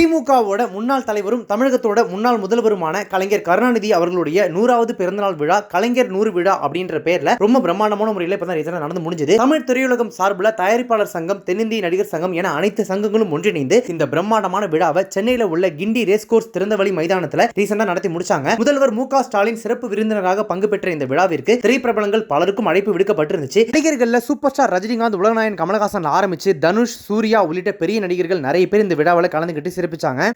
திமுகவோட முன்னாள் தலைவரும் தமிழகத்தோட முன்னாள் முதல்வருமான கலைஞர் கருணாநிதி அவர்களுடைய 100வது பிறந்தநாள் விழா கலைஞர் 100 விழா அப்படின்ற பேர்ல ரொம்ப பிரம்மாண்டமான முறையில் இப்பதான் நடந்து முடிஞ்சது. தமிழ் திரையுலகம் சார்பில் தயாரிப்பாளர் சங்கம், தென்னிந்திய நடிகர் சங்கம் என அனைத்து சங்கங்களும் ஒன்றிணைந்து இந்த பிரம்மாண்டமான விழாவை சென்னையில உள்ள கிண்டி ரேஸ்கோர்ஸ் திறந்தவெளி மைதானத்தில் ரீசெண்டா நடத்தி முடிச்சாங்க. முதல்வர் மு.க. ஸ்டாலின் சிறப்பு விருந்தினராக பங்கு பெற்ற இந்த விழாவிற்கு திரைப்பிரபலங்கள் பலருக்கும் அழைப்பு விடுக்கப்பட்டிருந்துச்சு. நடிகர்கள் சூப்பர் ஸ்டார் ரஜினிகாந்த், உலகநாயகன் கமலஹாசன் ஆரம்பிச்சு தனுஷ், சூர்யா உள்ளிட்ட பெரிய நடிகர்கள் நிறைய பேர் இந்த விழாவில் கலந்துகிட்டு சிறப்பிச்சாங்க.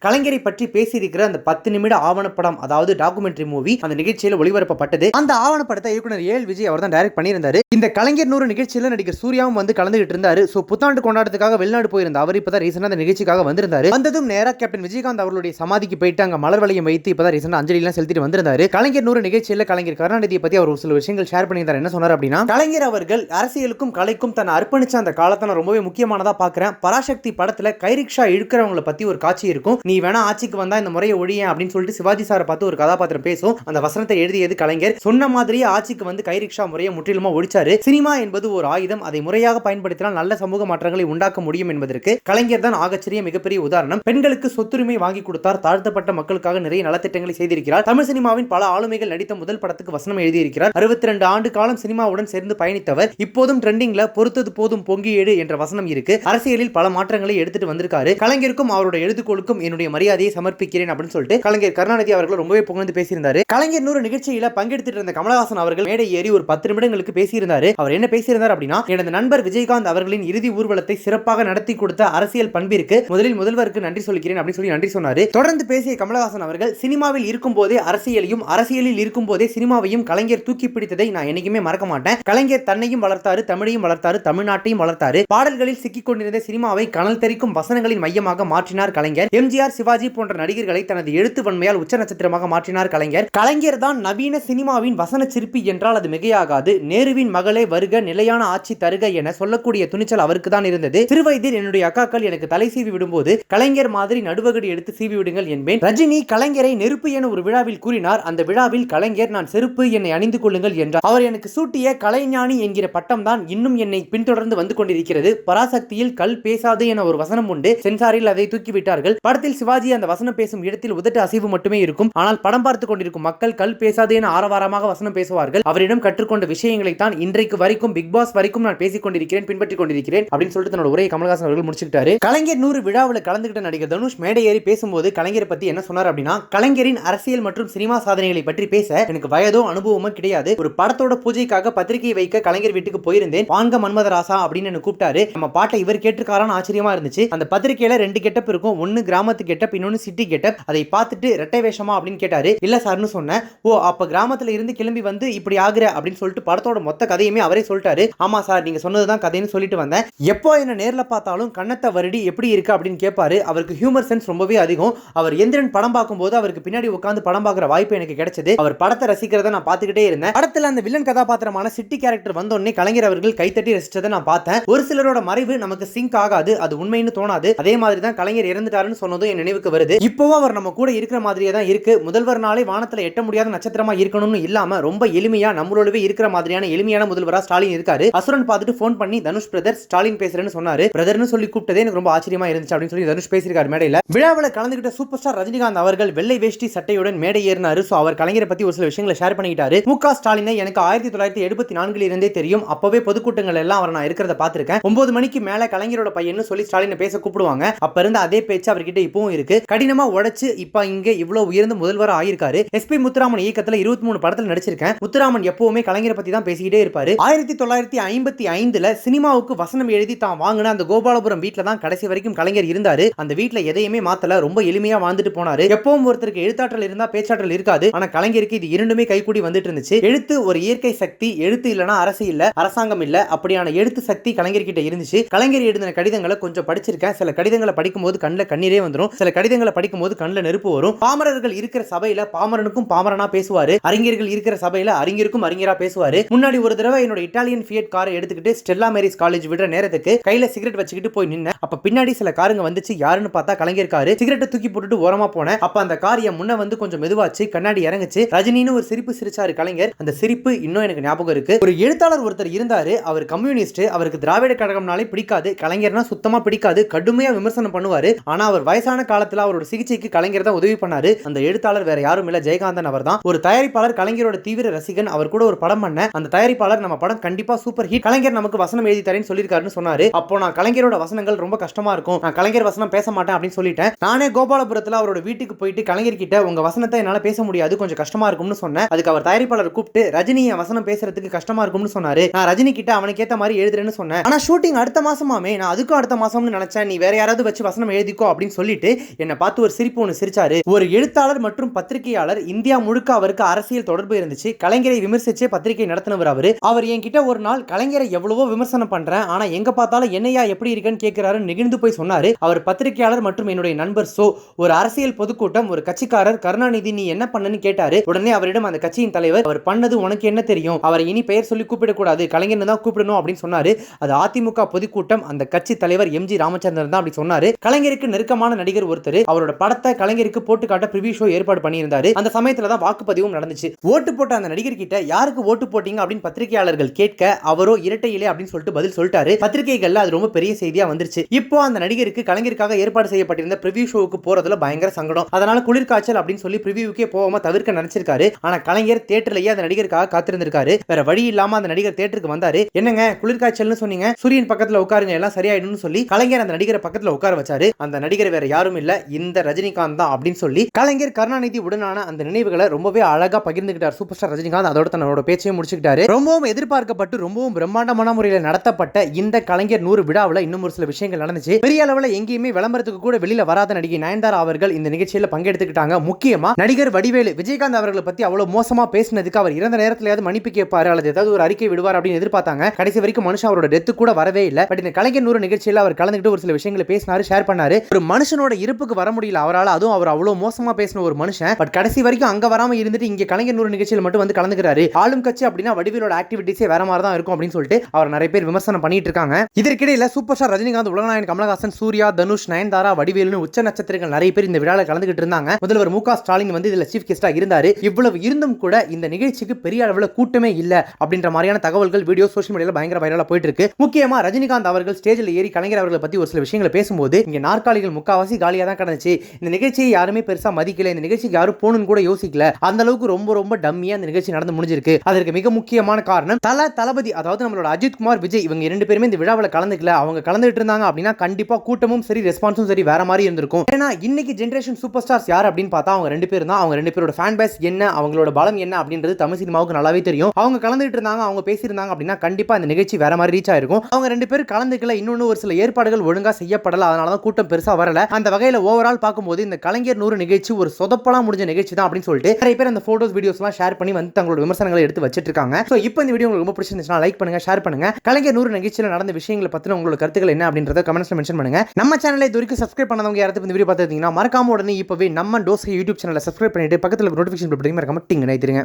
கலைஞரை பற்றி பேசியிருக்கிற அந்த 10 நிமிட ஆவணப்படம், அதாவது டாக்குமெண்ட்ரி மூவி அந்த நிகழ்ச்சியில் ஒளிபரப்பப்பட்டது. அந்த ஆவணப்படத்தை இயக்குனர் ஏஎல் விஜய் அவர் தான் டைரக்ட் பண்ணியிருந்தாரு. இந்த கலைஞர் 100 நிகழ்ச்சியில் நடிகர் சூர்யாவும் வந்து கலந்துகிட்டு இருந்தாரு. சோ புத்தாண்டு கொண்டாட்டத்துக்காக வெளிநாடு போயிருந்த அவர் இப்பதான் ரீசெண்டா அந்த நிகழ்ச்சிக்காக வந்திருந்தாரு. வந்ததும் நேரா கேப்டன் விஜயகாந்த் அவர்களுடைய சமாதிக்கு போயிட்டு அங்க மலர் வளையம் வைத்து இப்பதான் ரீசெண்டா அஞ்சலி எல்லாம் செலுத்திட்டு வந்திருந்தாரு. கலைஞர் 100 நிகழ்ச்சியில் கலைஞர் கருணாநிதியை பத்தி அவர் ஒரு சில விஷயங்கள் ஷேர் பண்ணியிருந்தார். என்ன சொன்னார் அப்படின்னா, கலைஞர் அவர்கள் அரசியலுக்கும் கலைக்கும் தன்னை அர்ப்பணிச்ச அந்த காலத்தை நான் ரொம்பவே முக்கியமானதா பாக்குறேன். பராசக்தி படத்துல கைரிக்ஷா இழுக்கிறவங்களை பத்தி ஒரு காட்சி இருக்கும். நீ வேணா ஆட்சிக்கு வந்தா இந்த முறையை ஒழிய அப்படின்னு சொல்லிட்டு சிவாஜி சாரை பார்த்து ஒரு கதாபாத்திரம் பேசும். அந்த வசனத்தை எழுதியது கலைஞர். சொன்ன மாதிரியே ஆட்சிக்கு வந்து கைரிக்ஷா முறையை முற்றிலுமா ஒழிச்சாரு. சினிமா என்பது ஒரு ஆயுதம், அதை முறையாக பயன்படுத்தினால் நல்ல சமூக மாற்றங்களை உண்டாக்க முடியும் என்பதற்கு கலைஞர் தான் ஆகச்சிறிய மிகப்பெரிய உதாரணம். பெண்களுக்கு சொத்துரிமை வாங்கி கொடுத்தார். தாழ்த்தப்பட்ட மக்களுக்காக நிறைய நலத்திட்டங்களை செய்திருக்கிறார். தமிழ் சினிமாவின் பல ஆளுமைகள் நடித்த முதல் படத்துக்கு வசனம் எழுதியிருக்கிறார். 62 ஆண்டு காலம் சினிமாவுடன் சேர்ந்து பயணித்தவர். இப்போதும் ட்ரெண்டிங்ல பொறுத்தது போதும் பொங்கியேடு என்ற வசனம் இருக்கு. அரசியலில் பல மாற்றங்களை எடுத்துட்டு வந்திருக்காரு. கலைஞருக்கும் அவருடைய எழுதுகோளுக்கும் என்னுடைய மரியாதையை சமர்ப்பிக்கிறேன் அப்படின்னு சொல்லிட்டு கலைஞர் கருணாநிதி அவர்கள் ரொம்பவே புகழ்ந்து பேசியிருந்தாரு. கலைஞர் 100 நிகழ்ச்சியில பங்கெடுத்துட்டு இருந்த கமலஹாசன் அவர்கள் மேடை ஏறி ஒரு 10 நிமிடங்களுக்கு பேசியிருந்தாரு. அவர் என்ன பேசியிருந்தார் அப்படின்னா, எனது நண்பர் விஜயகாந்த் அவர்களின் இறுதி ஊர்வலத்தை சிறப்பாக நடத்தி கொடுத்த அரசியல் பண்பிற்கு முதலில் முதல்வருக்கு நன்றி சொல்கிறேன் அப்படின்னு சொல்லி நன்றி சொன்னாரு. தொடர்ந்து பேசிய கமலஹாசன் அவர்கள், சினிமாவில் இருக்கும் போதே அரசியலையும், அரசியலில் இருக்கும் போதே சினிமாவையும் கலைஞர் தூக்கி பிடித்ததை நான் என்னைக்குமே மறக்க மாட்டேன். கலைஞர் தன்னையும் வளர்த்தாரு, தமிழையும் வளர்த்தாரு, தமிழ்நாட்டையும் வளர்த்தாரு. பாடல்களில் சிக்கிக் கொண்டிருந்த சினிமாவை கனல் தெரிக்கும் வசனங்களின் மையமாக மாற்றினார் கலைஞர். எம்ஜிஆர், சிவாஜி போன்ற நடிகர்களை தனது எழுத்து வன்மையால் உச்ச நட்சத்திரமாக மாற்றினார் கலைஞர். கலைஞர் தான் நவீன சினிமாவின் வசன சிற்பி என்றால் அது மிகையாகாது. நேருவின் மகளே வருக, நிலையான ஆட்சி தருக என சொல்லக்கூடிய துணிச்சல் அவருக்கு தான் இருந்தது. சிறுவயதில் என்னுடைய அக்காக்கள் எனக்கு தலை சீவி விடும்போது கலைஞர் மாதிரி நடுவகடி எடுத்து சீவி விடுங்கள் என்பேன். ரஜினி கலைஞரை நெருப்பு என ஒரு விழாவில் கூறினார். அந்த விழாவில் கலைஞர், நான் செருப்பு, என்னை அணிந்து கொள்ளுங்கள் என்றார். அவர் எனக்கு சூட்டிய கலைஞானி என்கிற பட்டம் தான் இன்னும் என்னை பின்தொடர்ந்து வந்து கொண்டிருக்கிறது. பராசக்தியில் கல் பேசாது என ஒரு வசனம் உண்டு. சென்சாரில் அதை தூக்கிவிட்டார்கள். படத்தில் சிவாஜி அந்த வசனம் பேசும் இடத்தில் உதட்டு அசைவு மட்டுமே இருக்கும். ஆனால் படம் பார்த்துக் கொண்டிருக்கும் மக்கள் கல் பேசாது என ஆரவாரமாக வசனம் பேசுவார்கள். அவரிடம் கற்றுக்கொண்ட விஷயங்களை தான் இன்றைக்கு வரைக்கும், பிக் பாஸ் வரைக்கும் நான் பேசிக் கொண்டிருக்கிறேன், பின்பற்றிக் கொண்டிருக்கிறேன் அப்படின்னு சொல்லிட்டு தன்னோட உரையை கமலஹாசன் அவர்கள் முடிச்சுக்கிட்டாரு. கலைஞர் 100 விழாவில் கலந்துகிட்ட நடிகர் தனுஷ் மேடை ஏறி பேசும்போது கலைஞரை பத்தி என்ன சொன்னார் அப்படின்னா, கலைஞரின் அரசியல் மற்றும் சினிமா சாதனைகளை பற்றி பேச எனக்கு வயதோ அனுபவமோ கிடையாது. ஒரு படத்தோட பூஜைக்காக பத்திரிகை வைக்க கலைஞர் வீட்டுக்கு போயிருந்தேன். வாங்க மன்மதராசா அப்படின்னு என்ன கூப்பிட்டாரு. நம்ம பாட்டை இவர் கேட்டிருக்காரான்னு ஆச்சரியமா இருந்துச்சு. அந்த பத்திரிகையில 2 கெட்டப் இருக்கும். ஒன்னு கிராமத்து கெட்டப், இன்னொன்னு சிட்டி கெட்டப். அதை பார்த்துட்டு ரெட்டை வேஷமா அப்படின்னு கேட்டாரு. இல்ல சார்னு சொன்னேன். ஓ, அப்ப கிராமத்துல இருந்து கிளம்பி வந்து இப்படி ஆகுற அப்படின்னு சொல்லிட்டு படத்தோட மொத்த கதையுமே அவரே சொல்லிட்டாரு. ஆமா சார், நீங்க சொன்னதுதான் கதைன்னு சொல்லிட்டு வந்தேன். எப்போ என்ன நேர்ல பார்த்தாலும் கண்ணத்தை வருடி எப்படி இருக்கு அப்படின்னு கேட்பாரு. அவருக்கு ஹியூமர் சென்ஸ் ரொம்பவே அதிகம். அவர் எந்திரன் படம் பார்க்கும்போது அவருக்கு பின்னாடி உட்காந்து படம் பார்க்குற வாய்ப்பு எனக்கு கிடைச்சது. அவர் படத்தை ரசிக்கிறத நான் பார்த்துக்கிட்டே இருந்தேன். படத்துல அந்த வில்லன் கதாபாத்திரமான சிட்டி கேரக்டர் வந்தோடனே கலைஞர் அவர்கள் கைத்தட்டி ரசிச்சதை நான் பார்த்தேன். ஒரு சிலரோட மறைவு நமக்கு சிங்க் ஆகாது, அது உண்மைன்னு தோணாது. அதே மாதிரி தான் கலைஞர் இறந்துட்டாருன்னு சொன்னதும் என் நினைவுக்கு வருது. இப்போவும் அவர் நம்ம கூட இருக்கிற மாதிரியே தான் இருக்கு. முதல்வர் நாளே வானத்துல எட்ட முடியாத நட்சத்திரமா இருக்கணும்னு இல்லாம ரொம்ப எளிமையா நம்மளோடவே இருக்கிற மாதிரியான எளிமையான முதல்வரா ஸ்டாலின் இருக்காரு. அசுரன் பார்த்துட்டு போன் பண்ணி தனுஷ் பிரதர் ஸ்டாலின் பேசுறேன்னு சொன்னாரு. பிரதர்னு சொல்லி கூப்பிட்டதே எனக்கு ரொம்ப ஆச்சரியமா இருந்துச்சு அப்படின்னு சொல்லி தனுஷ் பேசியிருக்காரு மேடையில. விழாவில் கலந்துகிட்ட சூப்பர் ஸ்டார் ரஜினிகாந்த் அவர்கள் வெள்ளை வேஷ்டி சட்டையுடன் மேடை ஏறினாரு. சோ அவர் கலைஞரை பத்தி ஒரு சில விஷயங்களை ஷேர் பண்ணிக்கிட்டாரு. மு.க. ஸ்டாலினை எனக்கு 1974 இருந்தே தெரியும். அப்பவே பொதுக்கூட்டங்கள் எல்லாம் அவர் நான் இருக்கிறத பார்த்திருக்கேன். 9 மணிக்கு மேல கலைஞரோட பையன்னு சொல்லி ஸ்டாலினை பேச கூப்பிடுவாங்க. அப்ப இருந்து அதே பேச்சு அவர்கிட்ட இப்பவும் இருக்கு. கடினமா உழைச்சு இப்ப இங்க இவ்வளவு உயர்ந்த முதல்வர் ஆயிருக்காரு. எஸ்பி முத்துராமன் இயக்கத்துல 23 படத்துல நடிச்சிருக்கேன். முத்துராமன் எப்பவுமே கலைஞரை பத்தி தான் பேசிக்கிட்டே இருப்பாரு. 1955ல சினிமாவுக்கு வசனம் எழுதி தான் வாங்கின அந்த கோபாலபுரம் வீட்ல தான் கடைசி வரைக்கும் கலைஞர் இருந்தாரு. அந்த வீட்ல எதையுமே மாத்தல, ரொம்ப எளிமையா வாழ்ந்துட்டு போனாரு. எப்பவும் ஒருத்தருக்கு எழுத்தாற்றல் இருந்தா பேச்சாற்றல் இருக்காது. ஆனா கலைஞருக்கு இது இரண்டுமே கைகூடி வந்துட்டு இருந்துச்சு. எழுத்து ஒரு இயற்கை சக்தி. எழுத்து இல்லனா அரசு இல்ல, அரசாங்கம் இல்ல. அப்படியான எழுத்து சக்தி கலைஞர் கிட்ட இருந்துச்சு. கலைஞர் எழுதின கடிதங்களை கொஞ்சம் படிச்சிருக்கேன். சில கடிதங்களை படிக்கும்போது கண்ணில் கண்ணீரே வந்துடும். சில கடிதங்களை படிக்கும்போது கண்ணில் நெருப்பு வரும். பாமரர்கள் இருக்கிற சபையில பாமரனுக்கும் பாமரனா பேசுவாரு. அறிஞர்கள் இருக்கிற சபையில அறிஞருக்கும் அறிஞரா பேசுவாரு. முன்னாடி ஒரு தடவை என்னோட இட்டாலியன் ஃபியட் காரை எடுத்துக்கிட்டு ஸ்டெல்லா மேரிஸ் காலேஜ் விடுற நேரத்துக்கு கையில சிகரெட் வச்சுக்கிட்டு போய் நின்ன. அப்ப பின்னாடி சில காருங்க வந்துச்சு. யாருன்னு பார்த்தா கலைஞர் காரு. சிகரெட்டை தூக்கி போட்டுட்டு ஓரமா போனேன். அப்ப அந்த கார் என் முன்ன வந்து கொஞ்சம் மெதுவாச்சு. கண்ணாடி இறங்குச்சு. ரஜினின்னு ஒரு சிரிப்பு சிரிச்சாரு கலைஞர். அந்த சிரிப்பு இன்னும் எனக்கு ஞாபகம் இருக்கு. ஒரு எழுத்தாளர் ஒருத்தர் இருந்தாரு. அவர் கம்யூனிஸ்ட். அவருக்கு திராவிட கழகம்னாலே பிடிக்காது. கலைஞர்னா சுத்தமா பிடிக்காது. கடுமையா விமர்சனம் பண்ணுவாரு. ஆனா அவர் வயசான காலத்துல அவரோட சிகிச்சைக்கு கலைஞர் தான் உதவி பண்ணாரு. அந்த எழுத்தாளர் வேற யாரும் இல்ல, ஜெயகாந்தன் அவர் தான். ஒரு தயாரிப்பாளர், கலைஞரோட தீவிர ரசிகன். அவர் கூட ஒரு படம் பண்ண அந்த தயாரிப்பாளர் நம்ம படம் கண்டிப்பா சூப்பர் ஹிட், கலைஞர் நமக்கு வசனம் எழுதி தரேன்னு சொல்லிருக்காருன்னு சொன்னாரு. அப்போ நான் கலைஞரோட வசனங்கள் ரொம்ப கஷ்டமா இருக்கும், நான் கலைஞர் வசனம் பேச மாட்டேன் அப்படின்னு சொல்லிட்டேன். நானே கோபாலபுரத்துல அவரோட வீட்டுக்கு போயிட்டு கலைஞர் கிட்ட உங்க வசனத்தை என்னால பேச முடியாது, கொஞ்சம் கஷ்டமா இருக்கும்னு சொன்னேன். அதுக்கு அவர் தயாரிப்பாளர் கூப்பிட்டு ரஜினி என் வசனம் பேசுறதுக்கு கஷ்டமா இருக்கும்னு சொன்னாரு. நான் ரஜினி கிட்ட அவனுக்கு ஏத்த மாதிரி எழுதுறேன்னு சொன்னேன். ஆனா ஷூட்டிங் அடுத்த மாசமாமே, நான் அதுக்கும் அடுத்த மாசம்னு நினைச்சேன், நீ வேற யாராவது வச்சு வசனம் எழுதிக்கோ அப்படின்னு சொல்லிட்டு என்ன பார்த்து ஒரு சிரிப்பு ஒன்று சிரிச்சாரு. ஒரு எழுத்தாளர் மற்றும் பத்திரிகையாளர், இந்தியா முழுக்க அவருக்கு அரசியல் தொடர்பு இருந்துச்சு. கலைஞரை விமர்சிச்சு பத்திரிகை நடத்தினவர் அவரு. அவர் என்கிட்ட ஒரு நாள் கலைஞரை எவ்வளவோ விமர்சனம் பண்றேன், ஆனா எங்க பார்த்தாலும் என்னையா எப்படி இருக்குன்னு கேட்கிறாரு, நெகிழ்ந்து போய் சொன்னாரு. அவர் பத்திரிகையாளர் மற்றும் என்னுடைய நண்பர். சோ ஒரு அரசியல் பொதுக்கூட்டம், ஒரு கட்சிக்காரர் கருணாநிதி நீ என்ன பண்ணன்னு கேட்டாரு. உடனே அவரிடம் அந்த கட்சியின் தலைவர், அவர் பண்ணது உனக்கு என்ன தெரியும், அவரை இனி பெயர் சொல்லி கூப்பிடக்கூடாது, கலைஞர் தான் கூப்பிடணும் அப்படின்னு சொன்னாரு. அது அதிமுக பொதுக்கூட்டம், அந்த கட்சி தலைவர் எம்ஜி ராமச்சந்திரன் தான் அப்படி சொன்னாரு. கலைஞருக்கு நெருக்கமான நடிகர் ஒருத்தர் அவரோட படத்தை கலைஞருக்கு போட்டு காட்ட பிரிவியூ ஷோ ஏற்பாடு பண்ணியிருந்தாரு. அந்த சமயத்துல தான் வாக்குப்பதிவும் நடந்துச்சு. ஓட்டு போட்ட அந்த நடிகர் கிட்ட யாருக்கு ஓட்டு போட்டீங்க அப்படின்னு பத்திரிகையாளர்கள் கேட்க, அவரோ இரட்டை இலை அப்படின்னு சொல்லிட்டு பதில் சொல்லிட்டாரு. பத்திரிகைகள்ல அது ரொம்ப பெரிய செய்தியா வந்துருச்சு. இப்போ அந்த நடிகருக்கு கலைஞருக்காக ஏற்பாடு செய்யப்பட்டிருந்த பிரிவியூ ஷோவுக்கு போறதுல பயங்கர சங்கடம். அதனால குளிர்காய்ச்சல் அப்படின்னு சொல்லி பிரிவியூக்கே போகாம தவிர்க்க நினைச்சிருக்காரு. ஆனா கலைஞர் தியேட்டர்லயே அந்த நடிகருக்காக காத்திருந்திருக்காரு. வேற வழி இல்லாம அந்த நடிகர் தியேட்டருக்கு வந்தாரு. என்னங்க குளிர்காய்ச்சல்னு சொன்னீங்க, சூரியன் பக்கத்துல உட்காருங்க எல்லாம் சரியாயிடும்னு சொல்லி கலைஞர் அந்த நடிகரை பக்கத்துல உட்கார வச்சாரு. அந்த நடிகர் வேற யாரும் இல்ல, இந்த ரஜினிகாந்த் தான் அப்படின்னு சொல்லி கலைஞர் கருணாநிதி உடனான அந்த நினைவுகளை ரொம்பவே அழகா பகிர்ந்துகிட்டார் சூப்பர் ஸ்டார் ரஜினிகாந்த். அதோட தன்னோட பேச்சையும் முடிச்சுக்கிட்டாரு. ரொம்பவும் எதிர்பார்க்கப்பட்டு ரொம்பவும் பிரம்மாண்டமான முறையில் நடத்தப்பட்ட இந்த கலைஞர் 100 விழாவில் இன்னும் ஒரு சில விஷயங்கள் நடந்துச்சு. பெரிய அளவில் எங்கேயுமே விளம்பரத்துக்கு கூட வெளியில வராத நடிகை நயன்தாரா அவர்கள் இந்த நிகழ்ச்சியில பங்கெடுத்துக்கிட்டாங்க. முக்கியமா நடிகர் வடிவேலு விஜயகாந்த் அவர்களை பத்தி அவ்வளவு மோசமா பேசினதுக்கு அவர் இறந்த நேரத்திலேயாவது மன்னிப்பு கேட்பாரு அல்லது ஏதாவது ஒரு அறிக்கை விடுவார் அப்படின்னு எதிர்பார்த்தாங்க. கடைசி வரைக்கும் மனுஷன் அவரோட டெத்து கூட வரவே இல்லை. பட் இந்த கலைஞர் 100 நிகழ்ச்சியில அவர் கலந்துக்கிட்டு ஒரு சில விஷயங்களை பேசினாரு, ஷேர் பண்ணாரு. ஒரு மனுஷனோட இருப்புக்கு வர முடியல அவரால், அதுவும் அவர் அவ்வளவு மோசமா பேசின ஒரு மனுஷன். பட் கடைசி வரைக்கும் அங்க வராம இருந்துட்டு இங்க கலைஞர் 100 நிகழ்ச்சியில மட்டும் வந்து கலந்துக்கிறாரு. ஆளும் கட்சி அப்படின்னா வடிவேலோட ஆக்டிவிட்டிஸே வேற மாதிரி தான் இருக்கும் அப்படின்னு சொல்லிட்டு அவர் நிறைய பேர் விமர்சனம் பண்ணிட்டு இருக்காங்க. இதற்கிடையில சூப்பர் ஸ்டார் ரஜினிகாந்த், உலகநாயகன் கமலஹாசன், சூர்யா, தனுஷ், நயன்தாரா, வடிவேலுன்னு உச்ச நட்சத்திரங்கள் நிறைய பேர் இந்த விழாவில் கலந்துகிட்டு இருந்தாங்க. முதல்வர் மு.க. ஸ்டாலின் வந்து இதுல சீஃப் கெஸ்டா இருந்தாரு. இவ்வளவு இருந்தும் கூட இந்த நிகழ்ச்சிக்கு பெரிய அளவில் கூட்டமே இல்ல அப்படின்ற மாதிரியான தகவல்கள் வீடியோ சோஷியல் மீடியால பயங்கர வைரலா போயிட்டு இருக்கு. முக்கியமா ரஜினிகாந்த் அவர்கள் ஸ்டேஜில் ஏறி கலைஞர் அவர்களை பத்தி ஒரு சில விஷயங்களை பேசும்போது இங்க நாற்காலிகள் முக்காவாசி காலியா தான் கிடந்துச்சு. இந்த நிகழ்ச்சியை யாருமே பெருசா மதிக்கல, இந்த நிகழ்ச்சிக்கு யாரும் போகணும்னு கூட யோசிக்கல. அந்த அளவுக்கு ரொம்ப ரொம்ப டம்மியா இந்த நிகழ்ச்சி நடந்து முடிஞ்சிருக்கு. அதற்கு மிக முக்கியமான காரணம் தளபதி, அதாவது நம்மளோட அஜித் குமார், விஜய், இவங்க 2 பேருமே இந்த விழாவில் கலந்துக்கல. அவங்க கலந்துட்டு இருந்தாங்க அப்படின்னா கண்டிப்பா கூட்டமும் சரி ரெஸ்பான்ஸும் சரி வேற மாதிரி இருந்திருக்கும். ஏன்னா இன்னைக்கு ஜெனரேஷன் சூப்பர் ஸ்டார்ஸ் யார் அப்படின்னு பார்த்தா அவங்க 2 பேரும் தான். அவங்க 2 பேரோட ஃபேன் பேஸ் என்ன, அவங்களோட பலம் என்ன அப்படின்றது தமிழ் சினிமாவுக்கு நல்லாவே தெரியும். அவங்க கலந்துட்டு இருந்தாங்க, அவங்க பேசியிருந்தாங்க அப்படின்னா கண்டிப்பா இந்த நிகழ்ச்சி வேற மாதிரி ரீச் ஆயிருக்கும். அவங்க 2 பேரும் கலந்துக்கல. இன்னொன்னு ஒரு சில ஏற்பாடுகள் ஒழுங்கா செய்யப்படல, அதனால தான் கூட்டம் பெருசா வரல. அந்த வகையில ஓவரால் பார்க்கும்போது இந்த கலைஞர் 100 நிகழ்ச்சி ஒரு சொதப்பலா முடிஞ்ச நிகழ்ச்சி தான் அப்படின்னு சொல்லிட்டு நிறைய பேர் அந்த போட்டோஸ் வீடியோஸ் எல்லாம் ஷேர் பண்ணி வந்து தங்களோட விமர்சனங்களை எடுத்து வச்சிட்டு இருக்காங்க. சோ இப்போ இந்த வீடியோ உங்களுக்கு ரொம்ப பிடிச்சிருந்துச்சுன்னா லைக் பண்ணுங்க, ஷேர் பண்ணுங்க. கலைஞர் 100 நிகழ்ச்சியில நடந்த விஷயங்களை பத்தின உங்களோட கருத்துக்கள் என்ன அப்படின்றத கமெண்ட்ஸ்ல மென்ஷன் பண்ணுங்க. நம்ம சேனலை இதுவரைக்கும் சப்ஸ்கிரைப் பண்ணாதவங்க யாராவது இந்த வீடியோ பார்த்துட்டீங்கன்னா மறக்காம உடனே இப்பவே நம்ம டோஸ்கி யூடியூப் சேனலை சப்ஸ்கிரைப் பண்ணிட்டு பக்கத்துல நோட்டிஃபிகேஷன் பட்டன் மறக்காம டிங் நினைத்துருங்க.